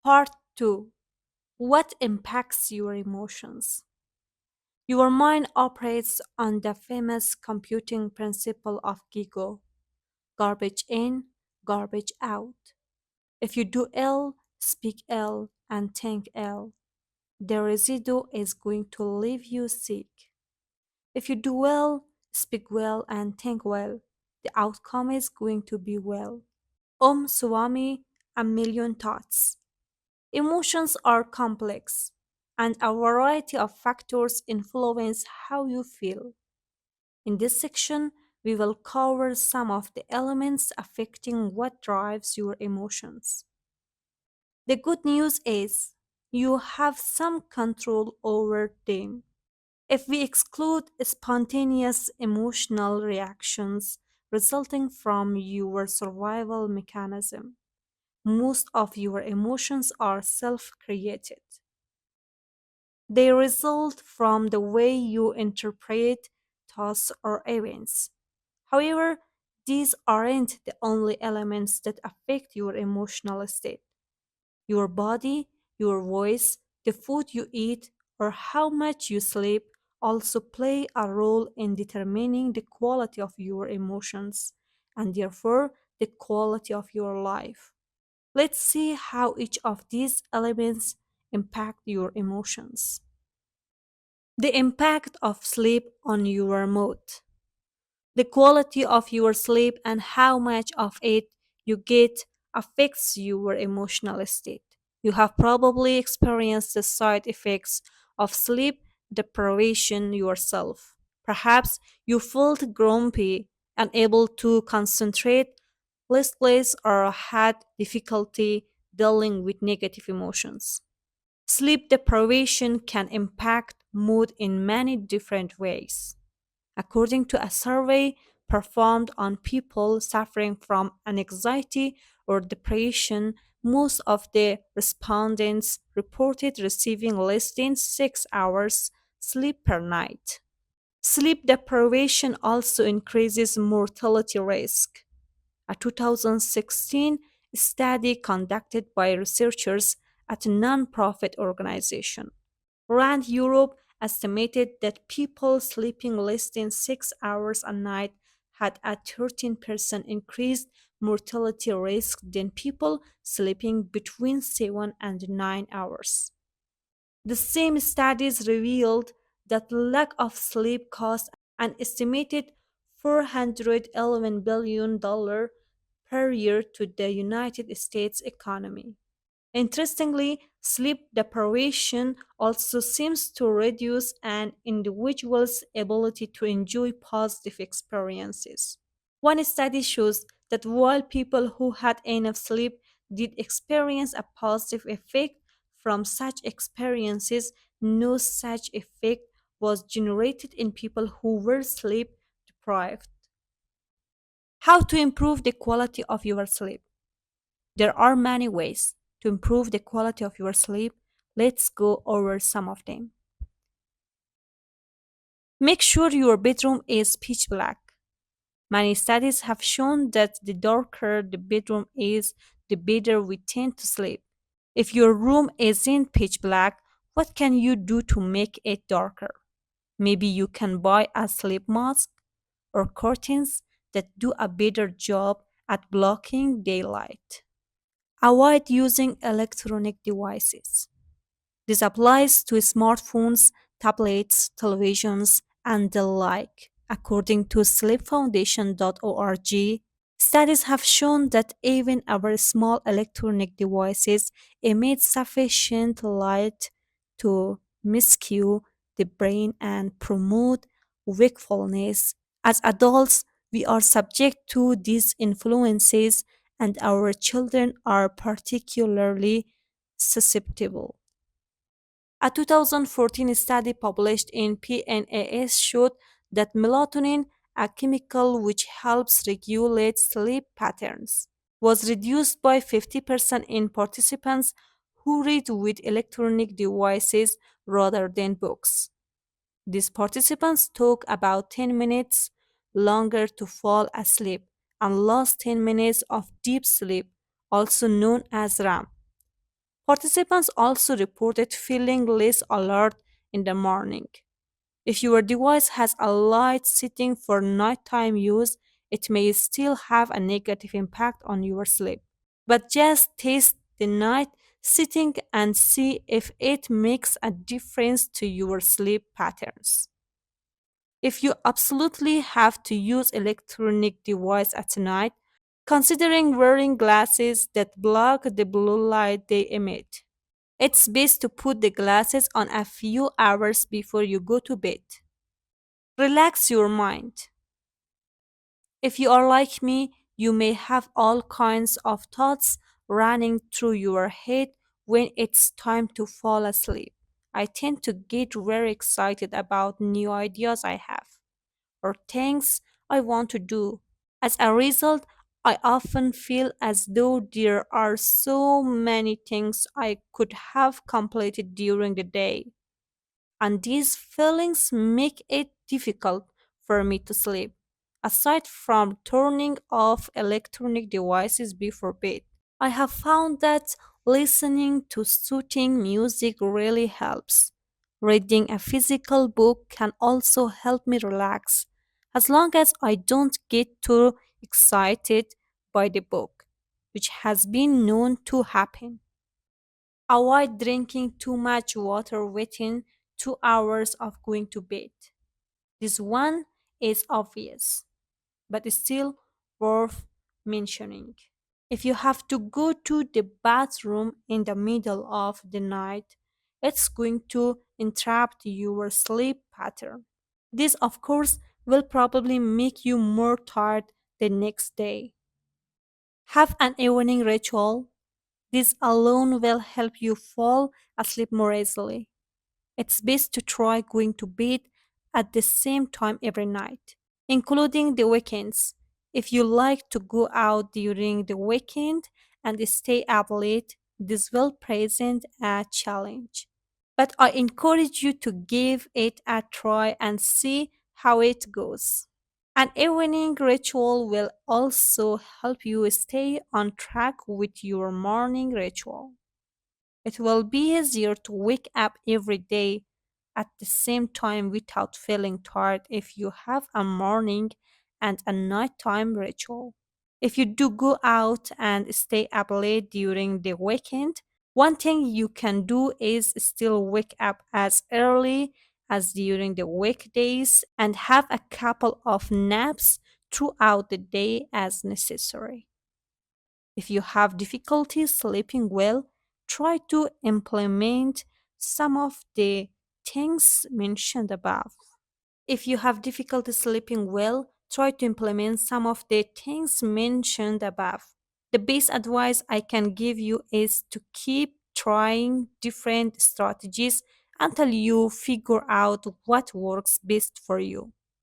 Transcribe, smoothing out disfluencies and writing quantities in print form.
Part 2. What impacts your emotions? Your mind operates on the famous computing principle of GIGO, garbage in, garbage out. If you do L, speak L, and think L, the residue is going to leave you sick. If you do well, speak well, and think well, the outcome is going to be well. Swami, a million thoughts. Emotions are complex, and a variety of factors influence how you feel. In this section, we will cover some of the elements affecting what drives your emotions. The good news is you have some control over them. If we exclude spontaneous emotional reactions resulting from your survival mechanism, most of your emotions are self created. They result from the way you interpret thoughts or events. However, these aren't the only elements that affect your emotional state. Your body, your voice, the food you eat, or how much you sleep also play a role in determining the quality of your emotions and therefore the quality of your life. Let's see how each of these elements impact your emotions. The impact of sleep on your mood. The quality of your sleep and how much of it you get affects your emotional state. You have probably experienced the side effects of sleep deprivation yourself. Perhaps you felt grumpy, unable to concentrate, listless, or had difficulty dealing with negative emotions. Sleep deprivation can impact mood in many different ways. According to a survey performed on people suffering from anxiety or depression, most of the respondents reported receiving less than 6 hours sleep per night. Sleep deprivation also increases mortality risk. A 2016 study conducted by researchers at a nonprofit organization, Rand Europe, estimated that people sleeping less than 6 hours a night had a 13% increased mortality risk than people sleeping between 7 and 9 hours. The same studies revealed that lack of sleep costs an estimated $411 billion per year to the United States economy. Interestingly, sleep deprivation also seems to reduce an individual's ability to enjoy positive experiences. One study shows that while people who had enough sleep did experience a positive effect from such experiences, no such effect was generated in people who were sleep deprived. How to improve the quality of your sleep? There are many ways to improve the quality of your sleep. Let's go over some of them. Make sure your bedroom is pitch black. Many studies have shown that the darker the bedroom is, the better we tend to sleep. If your room isn't pitch black, what can you do to make it darker? Maybe you can buy a sleep mask or curtains that do a better job at blocking daylight. Avoid using electronic devices. This applies to smartphones, tablets, televisions, and the like. According to sleepfoundation.org, studies have shown that even our small electronic devices emit sufficient light to miscue the brain and promote wakefulness. As adults, we are subject to these influences, and our children are particularly susceptible. A 2014 study published in PNAS showed that melatonin, a chemical which helps regulate sleep patterns, was reduced by 50% in participants who read with electronic devices rather than books. These participants took about 10 minutes longer to fall asleep and lost 10 minutes of deep sleep, also known as REM. Participants also reported feeling less alert in the morning. If your device has a light setting for nighttime use, it may still have a negative impact on your sleep. But just test the night setting and see if it makes a difference to your sleep patterns. If you absolutely have to use electronic device at night, considering wearing glasses that block the blue light they emit. It's best to put the glasses on a few hours before you go to bed. Relax your mind. If you are like me, you may have all kinds of thoughts running through your head when it's time to fall asleep. I tend to get very excited about new ideas I have or things I want to do. As a result, I often feel as though there are so many things I could have completed during the day, and these feelings make it difficult for me to sleep, aside from turning off electronic devices before bed. I have found that listening to soothing music really helps. Reading a physical book can also help me relax, as long as I don't get too excited by the book, which has been known to happen. Avoid drinking too much water within 2 hours of going to bed. This one is obvious, but is still worth mentioning. If you have to go to the bathroom in the middle of the night, it's going to interrupt your sleep pattern. This, of course, will probably make you more tired the next day. Have an evening ritual. This alone will help you fall asleep more easily. It's best to try going to bed at the same time every night, including the weekends. If you like to go out during the weekend and stay up late, this will present a challenge. But I encourage you to give it a try and see how it goes. An evening ritual will also help you stay on track with your morning ritual. It will be easier to wake up every day at the same time without feeling tired if you have a morning and a nighttime ritual. If you do go out and stay up late during the weekend, one thing you can do is still wake up as early as during the weekdays and have a couple of naps throughout the day as necessary. If you have difficulty sleeping well, try to implement some of the things mentioned above. If you have difficulty sleeping well, try to implement some of the things mentioned above. The best advice I can give you is to keep trying different strategies until you figure out what works best for you.